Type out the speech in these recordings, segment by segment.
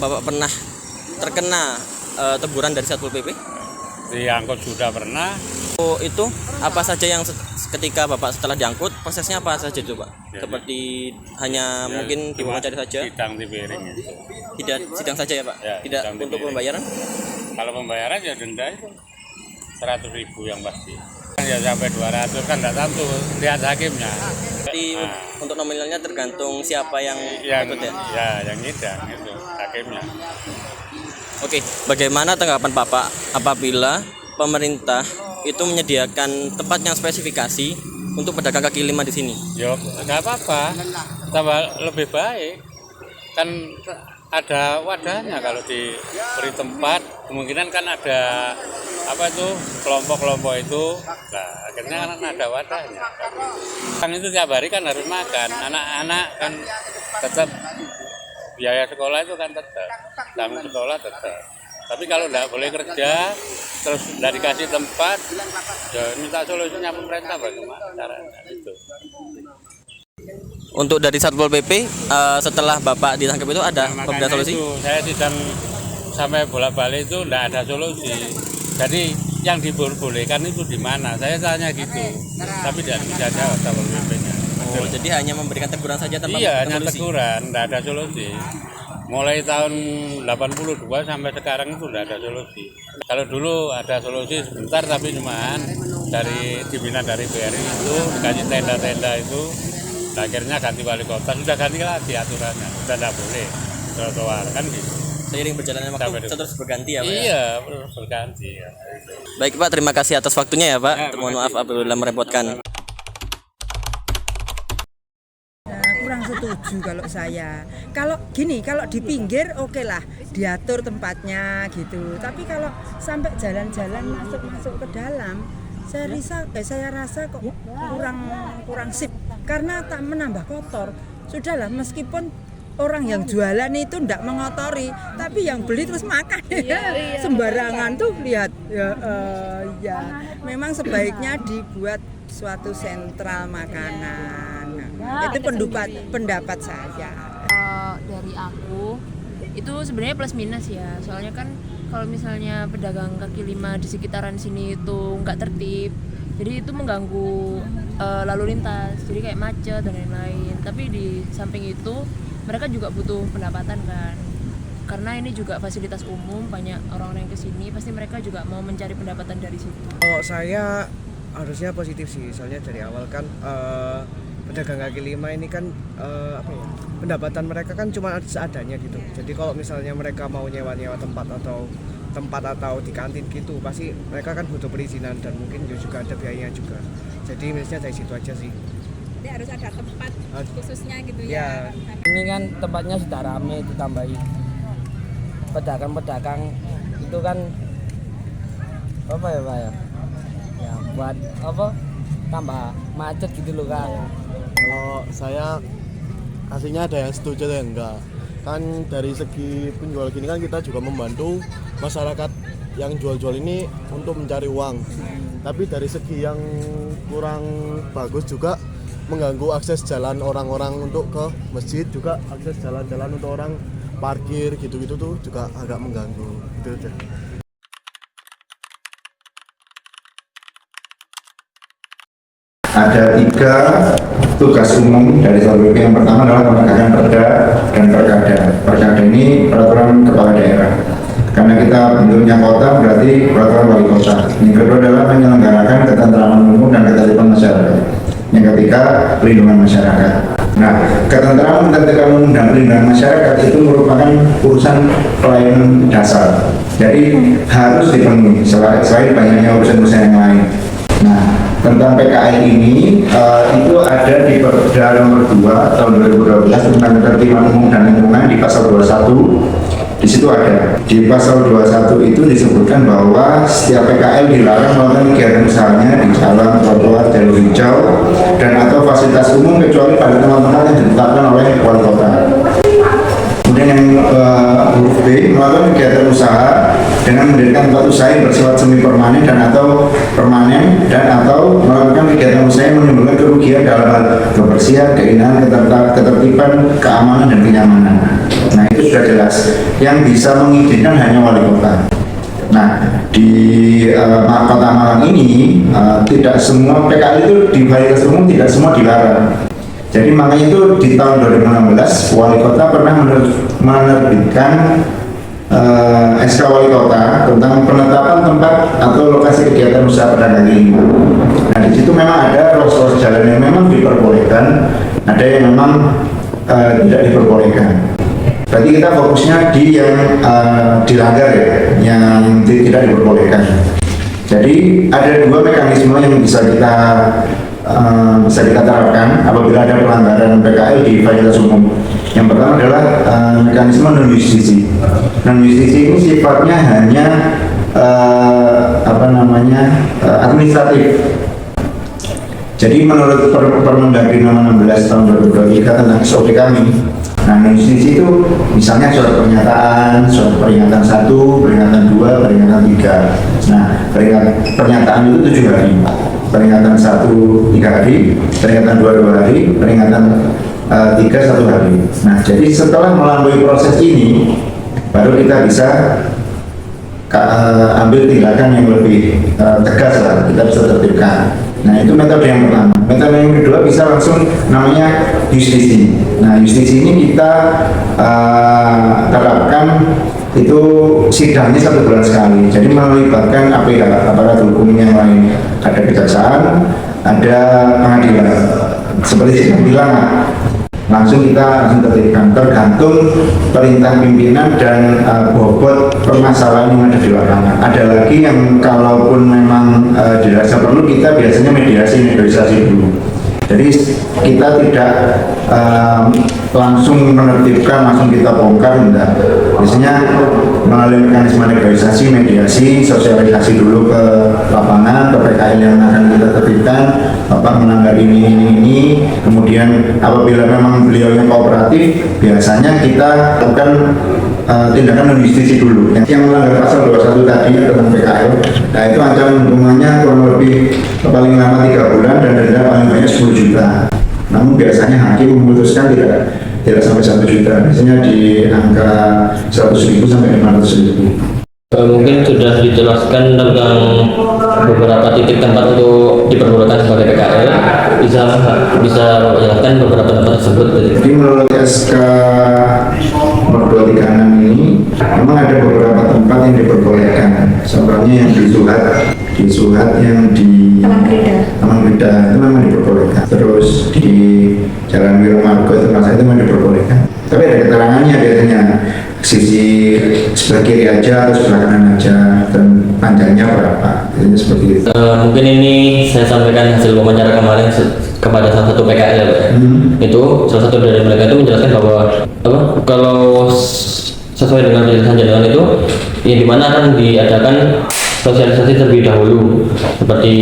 Bapak pernah terkena teguran dari Satpol PP? Diangkut sudah pernah. Oh, itu apa saja yang ketika Bapak setelah diangkut prosesnya apa saja itu Pak? Ya, Seperti hanya mungkin diwawancara saja? Sidang di piring itu. Tidak sidang saja ya Pak? Ya, Tidak sidang di untuk piring. pembayaran? Kalau pembayaran ya denda itu 100.000 yang pasti. Ya sampai 200 kan tidak tentu, lihat hakimnya. Jadi untuk nominalnya tergantung siapa yang ikut ya? Ya, yang ngidang itu hakimnya. Oke, bagaimana tanggapan Bapak apabila pemerintah itu menyediakan tempat yang spesifikasi untuk pedagang kaki lima di sini? Yo, nggak apa-apa, tambah lebih baik. Kan ada wadahnya kalau diberi tempat, kemungkinan kan ada apa itu kelompok-kelompok itu. Nah, akhirnya kan ada wadahnya. Kan itu tiap hari kan harus makan. Anak-anak kan tetap biaya sekolah itu kan tetap, tanggung sekolah tetap. Tapi kalau nggak boleh kerja, terus nggak dikasih tempat, ya minta solusinya pemerintah bagaimana caranya itu. Untuk dari Satpol PP setelah Bapak ditangkap itu ada Nah, pemberian makanya solusi? itu saya sidang sampai bolak-balik itu nggak ada solusi. Jadi yang dibolehkan itu di mana? Saya tanya gitu, tapi tidak bisa jawab Satpol PP-nya. Oh, jadi hanya memberikan teguran saja tanpa Iya, hanya solusi? teguran, nggak ada solusi. Mulai tahun 82 sampai sekarang itu nggak ada solusi. Kalau dulu ada solusi sebentar, tapi cuman dari dibina dari BRI itu dikasih tenda-tenda itu, akhirnya ganti wali kota, sudah ganti lagi aturannya, sudah tidak boleh trotoar kan gitu. Seiring berjalannya waktu terus berganti ya Pak? Iya, terus berganti ya. Baik Pak, terima kasih atas waktunya ya Pak. Ya, Mohon maaf apabila merepotkan. Kurang setuju kalau saya. Kalau gini, kalau di pinggir oke lah, diatur tempatnya gitu. Tapi kalau sampai jalan-jalan masuk ke dalam, saya rasa kok kurang sip karena tak menambah kotor. Sudahlah, meskipun orang yang jualan itu tidak mengotori, tapi yang beli terus makan. Sembarangan tuh lihat ya. Memang sebaiknya dibuat suatu sentral makanan. Itu pendapat saya. Dari aku itu sebenarnya plus minus ya, soalnya kan kalau misalnya pedagang kaki lima di sekitaran sini itu nggak tertib, jadi itu mengganggu lalu lintas, jadi kayak macet dan lain-lain. Tapi di samping itu mereka juga butuh pendapatan kan, karena ini juga fasilitas umum, banyak orang-orang yang kesini, pasti mereka juga mau mencari pendapatan dari situ. Kalau saya harusnya positif sih, soalnya dari awal kan pedagang kaki lima ini kan pendapatan mereka kan cuma seadanya gitu. Jadi kalau misalnya mereka mau nyewa tempat atau di kantin gitu, pasti mereka kan butuh perizinan dan mungkin juga ada biayanya juga. Jadi minusnya dari situ aja sih. Jadi harus ada tempat khususnya gitu ya. Ini kan tempatnya sudah ramai, ditambahi pedagang-pedagang itu kan apa ya Pak ya? Ya buat apa? Tambah macet gitu loh kan. Kalau saya aslinya ada yang setuju ada yang enggak. Kan dari segi penjual gini kan kita juga membantu masyarakat yang jual-jual ini untuk mencari uang. Tapi dari segi yang kurang bagus juga mengganggu akses jalan orang-orang untuk ke masjid, juga akses jalan-jalan untuk orang parkir gitu-gitu tuh juga agak mengganggu gitu aja. Ada 3 tugas umum dari Satpol PP. Yang pertama adalah penegakan perda dan perkada. Perkada ini peraturan kepala daerah. Karena kita bentuknya kota berarti peraturan wali kota. Yang kedua adalah menyelenggarakan ketentraman umum dan ketertiban masyarakat. Yang ketiga, perlindungan masyarakat. Nah, ketentraman, ketertiban umum dan perlindungan masyarakat itu merupakan urusan pelayanan dasar. Jadi harus dipenuhi selain banyaknya urusan-urusan yang lain. Nah, tentang PKL ini itu ada di Perda nomor 2 tahun 2012 tentang ketertiban umum dan lingkungan di pasal 21. Di situ ada di pasal 21 itu disebutkan bahwa setiap PKL dilarang melakukan kegiatan usahanya di jalan, trotoar, jalur hijau dan atau fasilitas umum kecuali pada tempat-tempat yang ditetapkan oleh wali kota. Kemudian yang huruf B, melakukan kegiatan usaha dengan mendirikan tempat usaha yang bersifat semi permanen dan atau melakukan kegiatan usaha yang menimbulkan kerugian dalam hal kebersihan, keindahan, ketertiban, keamanan dan kenyamanan. Nah itu sudah jelas. Yang bisa mengizinkan hanya wali kota. Nah di Kota Malang ini tidak semua PKL itu di fasilitas umum tidak semua dilarang. Jadi makanya itu di tahun 2016 wali kota pernah menerbitkan SK Wali Kota tentang penetapan tempat atau lokasi kegiatan usaha pedagang kaki lima. Nah di situ memang ada ruas-ruas jalan yang memang diperbolehkan, ada yang memang tidak diperbolehkan. Berarti kita fokusnya di yang dilanggar ya, yang tidak diperbolehkan. Jadi ada dua mekanisme yang bisa kita terapkan apabila ada pelanggaran PKL di fasilitas umum. Yang pertama adalah mekanisme non justisi. Non justisi ini sifatnya hanya administratif. Jadi menurut Permendagri nomor 16 tahun 2023 tentang SOP kami, nah non justisi itu misalnya surat pernyataan 1, peringatan 2, peringatan 3. Nah pernyataan itu 7 hari. Peringatan 1 3 hari, peringatan 2 2 hari, peringatan 3 1 hari. Nah, jadi setelah melalui proses ini, baru kita bisa ambil tindakan yang lebih tegas lah, kita bisa tertibkan. Nah, itu metode yang pertama. Metode yang kedua bisa langsung namanya justisi. Nah, justisi ini kita terapkan itu sidangnya 1 bulan sekali. Jadi melibatkan APH, aparat hukum yang lain. Ada kejaksaan, ada pengadilan. Seperti saya bilang, langsung tertibkan tergantung perintah pimpinan dan bobot permasalahan yang ada di lapangan. Ada lagi yang kalaupun memang dirasa perlu, kita biasanya negosiasi dulu. Jadi kita tidak langsung menertibkan, langsung kita bongkar, enggak. Biasanya melalui mekanisme negosiasi, mediasi, sosialisasi dulu ke lapangan, ke PKL yang akan kita tertibkan, Bapak melanggar ini, kemudian apabila memang beliaunya kooperatif, biasanya kita lakukan tindakan non justisi dulu. Yang melanggar pasal 21 tadi tentang PKL, nah itu ancaman hukumannya kurang lebih paling lama 3 bulan dan denda paling banyak 10 juta. Namun biasanya hakim memutuskan tidak sampai 1 juta, biasanya di angka 100.000 sampai 500.000. Mungkin sudah dijelaskan tentang beberapa titik tempat untuk diperbolehkan sebagai PKL. Bisa menjelaskan beberapa tempat tersebut. Jadi menurut SK nomor 236 ini memang ada beberapa tempat yang diperbolehkan. Contohnya yang di Suhat yang di Taman Beda itu memang diperbolehkan. Terus di Jalan Wiromargo itu memang diperbolehkan. Tapi ada keterangannya biasanya sisi sebelah kiri aja atau sebelah kanan aja dan panjangnya berapa, biasanya seperti itu. Mungkin ini saya sampaikan hasil wawancara kemarin kepada salah satu PKL ya. Itu salah satu dari mereka itu menjelaskan bahwa kalau sesuai dengan penjelasan jalan itu ya dimana akan diadakan sosialisasi terlebih dahulu seperti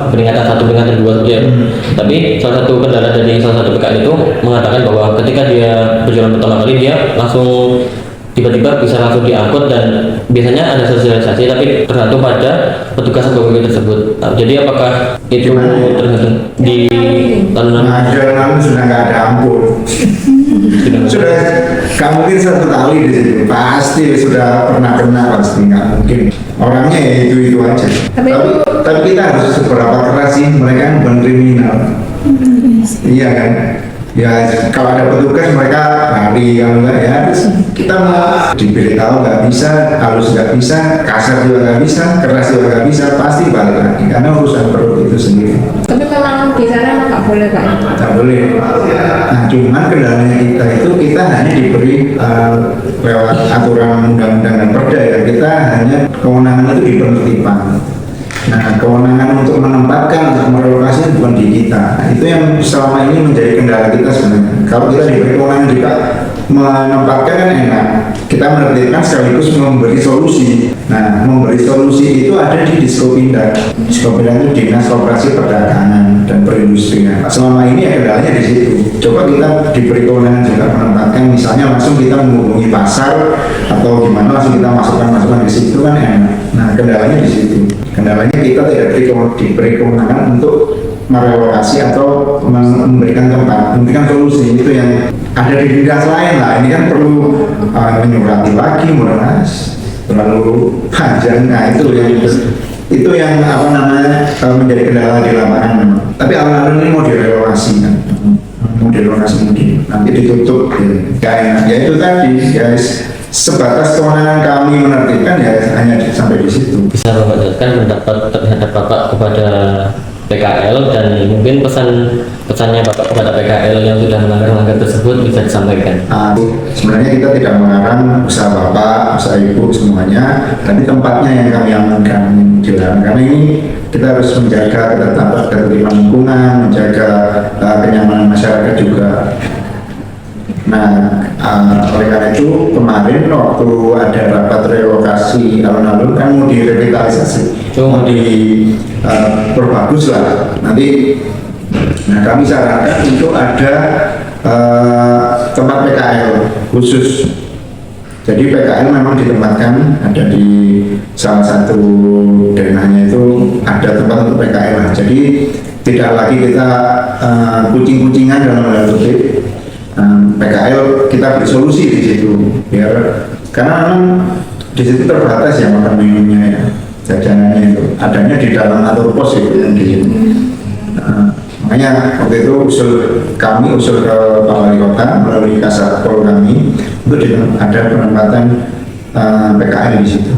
peringatan 1, peringatan 2 ya. Tapi salah satu kendala dari salah satu PKL itu mengatakan bahwa ketika dia berjalan pertama kali dia langsung tiba-tiba bisa langsung diangkut dan biasanya ada sosialisasi tapi tergantung pada petugas atau tersebut. Jadi apakah itu tergantung di Nah, jalan sudah nggak ada ampun. Sudah nggak mungkin 1 kali di situ, pasti sudah pernah kena, pasti nggak mungkin. Orangnya ya itu aja. Tapi kita harus seberapa keras sih, mereka kan bukan kriminal. Iya kan? Ya kalau ada petugas mereka lari, kalau enggak ya kita mau diberitahu nggak bisa, halus nggak bisa, kasar juga nggak bisa, keras juga nggak bisa, pasti balik lagi karena urusan perut itu sendiri. Tapi memang di sana nggak boleh Pak? Nggak boleh. Nah cuman kendalanya kita hanya diberi lewat aturan undang-undang dan perda ya, kita hanya kewenangan itu di penertiban. Nah, kewenangan untuk menempatkan, untuk merelokasi bukan di kita. Nah, itu yang selama ini menjadi kendala kita sebenarnya. Kalau kita diberi kewenangan di menempatkan kan enak, kita menertibkan sekaligus memberi solusi. Nah, memberi solusi itu ada di Diskopindah. Diskopindah itu Dinas Koperasi Perdagangan dan Perindustrian. Selama ini ya kendalanya di situ. Coba kita diberi kewenangan juga menempatkan, misalnya langsung kita menghubungi pasar atau gimana, langsung kita masukkan di situ kan enak. Nah, kendalanya di situ. Kendalanya kita tidak diberi kewenangan untuk merelokasi atau memberikan tempat, memberikan solusi. Itu yang ada di dinas lain lah. Ini kan perlu menyurati lagi, Monas, terlalu panjang. Nah, itu yang apa namanya menjadi kendala di lapangan memang. Tapi alun-alun ini mau direlokasi kan, mau direlokasi mungkin nanti ditutup ya enak. Ya itu tadi guys, sebatas kewenangan kami menertibkan ya hanya sampai di situ. Bisa Bapak jelaskan pendapat terhadap Bapak kepada PKL dan mungkin pesannya Bapak kepada PKL yang sudah melanggar tersebut bisa disampaikan. Sebenarnya kita tidak melarang usaha Bapak, usaha Ibu semuanya, tapi tempatnya yang kami amankan dilarang. Karena ini kita harus menjaga ketertiban lingkungan, menjaga kenyamanan masyarakat juga. Nah, oleh karena itu kemarin waktu ada rapat relokasi alun-alun kan mau direvitalisasi, mau diperbagus lah. Nanti, nah kami sarankan untuk ada tempat PKL khusus. Jadi PKL memang ditempatkan ada di salah satu denahnya itu ada tempat untuk PKL. Jadi tidak lagi kita kucing-kucingan dalam tanda kutip. PKL kita beri solusi di situ, biar karena memang di situ terbatas ya makan minumnya ya, jajanannya itu adanya di dalam atur pos itu yang di situ. Makanya waktu itu kami usul ke Pak Wali Kota melalui Kasatpol kami untuk ada penempatan PKL di situ.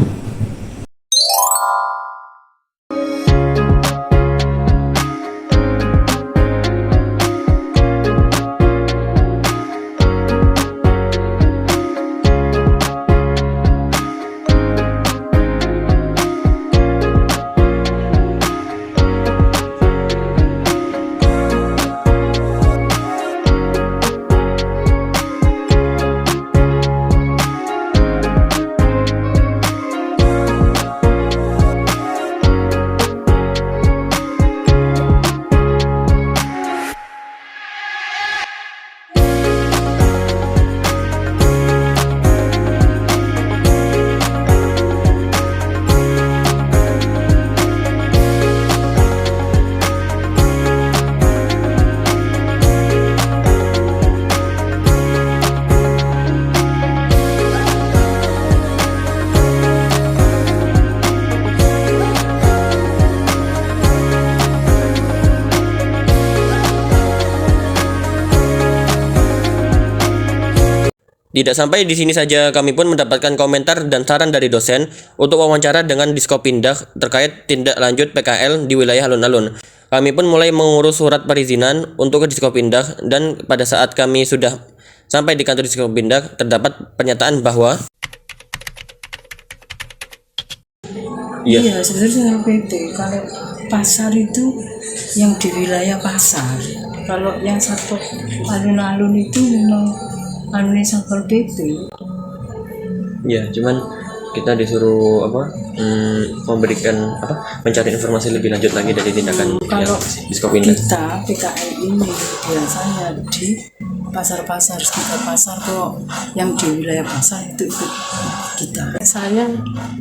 Tidak sampai di sini saja, kami pun mendapatkan komentar dan saran dari dosen untuk wawancara dengan Diskopindah terkait tindak lanjut PKL di wilayah alun-alun. Kami pun mulai mengurus surat perizinan untuk ke Diskopindah, dan pada saat kami sudah sampai di kantor Diskopindah terdapat pernyataan bahwa Iya, sebenarnya PT kalau pasar itu yang di wilayah pasar. Kalau yang satu alun-alun itu memang alun Satpol PP. ya, cuman kita disuruh memberikan mencari informasi lebih lanjut lagi dari tindakan Kalau Diskopindah. kita PKL ini biasanya di pasar-pasar, sekitar pasar, kok yang di wilayah pasar itu ikut kita. Saya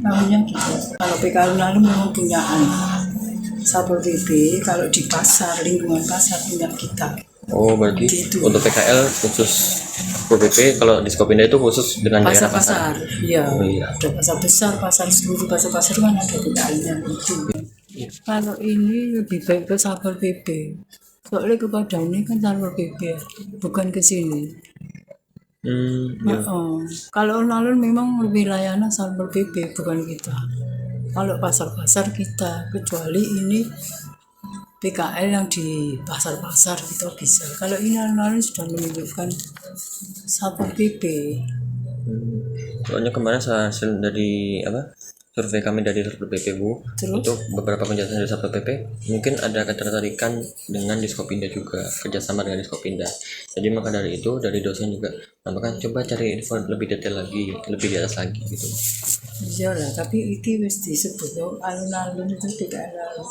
namanya gitu. Kalau PKL lalu memang punyaan Satpol PP, kalau di pasar, lingkungan pasar punya kita. Oh, berarti gitu. Untuk PKL khusus PP, kalau Diskopindah itu khusus dengan daerah Pasar-pasar, iya. Oh, iya. Ada pasar besar, pasar seluruh pasar-pasar kan ada PKL-nya itu. Iya. Kalau ini lebih baik ke Satpol PP. Soalnya kepada ini kan Satpol PP, bukan ke sini. Iya. Kalau alun-alun memang lebih layanan Satpol PP, bukan kita. Kalau pasar-pasar kita, kecuali ini PKL yang di pasar-pasar kita bisa. Kalau ini alun-alun sudah menunjukkan Satpol PP. Soalnya kemarin hasil dari survei kami dari Satpol PP Bu, Terus? untuk beberapa penjelasan dari Satpol PP, mungkin ada ketertarikan dengan Diskopinda juga, kerjasama dengan Diskopinda. Jadi maka dari itu dari dosen juga maka coba cari info lebih detail lagi, lebih di atas lagi gitu. Iya lah, tapi iki wis disebut loh, alun-alun itu tidak alun.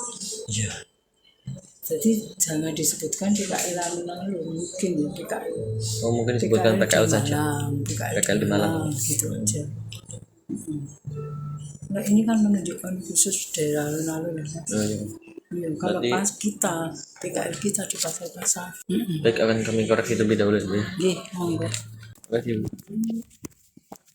Iya. Jadi jangan disebutkan PKL alun-alun, mungkin ya PKL. Oh mungkin disebutkan PKL di saja. Malang, PKL di Malang. gitu aja. Nah ini kan menunjukkan khusus daerah alun-alun. Oh, iya. Iya, kalau Berarti- pas kita, PKL kita di pasar-pasar. Baik, akan kami koreksi terlebih dahulu Bu. Nggih, monggo. Terima kasih, Bu.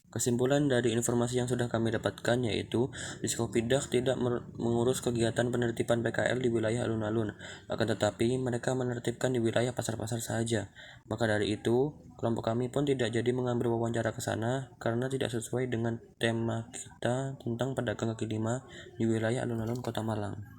Kesimpulan dari informasi yang sudah kami dapatkan yaitu Diskopindah tidak mengurus kegiatan penertiban PKL di wilayah alun-alun, akan tetapi mereka menertibkan di wilayah pasar-pasar saja. Maka dari itu, kelompok kami pun tidak jadi mengambil wawancara ke sana karena tidak sesuai dengan tema kita tentang pedagang kaki lima di wilayah alun-alun Kota Malang.